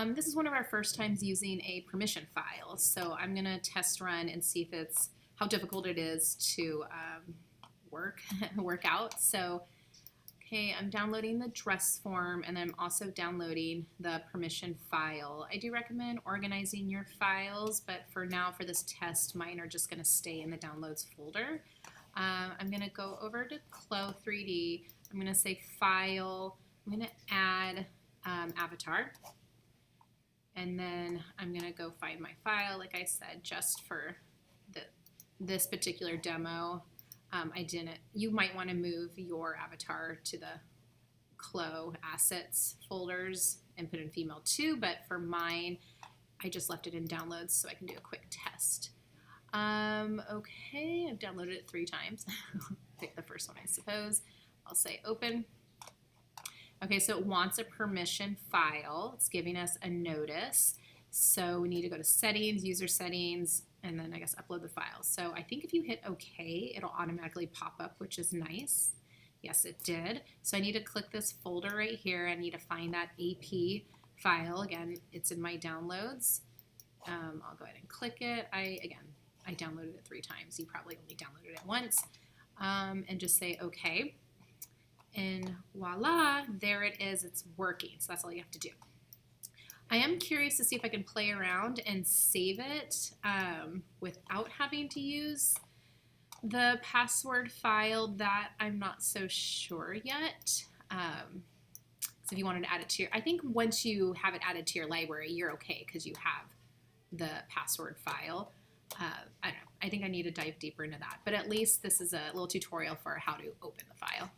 This is one of our first times using a permission file, so I'm going to test run and see if it's how difficult it is to work out. So, okay, I'm downloading the dress form, and then I'm also downloading the permission file. I do recommend organizing your files, but for now, for this test, mine are just going to stay in the downloads folder. I'm going to go over to CLO3D. I'm going to say File. I'm going to add Avatar. And then I'm going to go find my file, like I said, just for this particular demo. You might want to move your avatar to the CLO assets folders and put in female too, but for mine, I just left it in downloads so I can do a quick test. Okay, I've downloaded it 3 times. Pick the first one, I suppose. I'll say open. Okay, so it wants a permission file. It's giving us a notice. So we need to go to settings, user settings, and then I guess upload the file. So I think if you hit OK, it'll automatically pop up, which is nice. Yes, it did. So I need to click this folder right here. I need to find that AP file. Again, it's in my downloads. I'll go ahead and click it. I downloaded it 3 times. You probably only downloaded it once. And just say OK. And voila, there it is. It's working. So that's all you have to do. I am curious to see if I can play around and save it without having to use the password file. That I'm not so sure yet. So if you wanted to add it to I think once you have it added to your library, you're okay because you have the password file. I don't know. I think I need to dive deeper into that. But at least this is a little tutorial for how to open the file.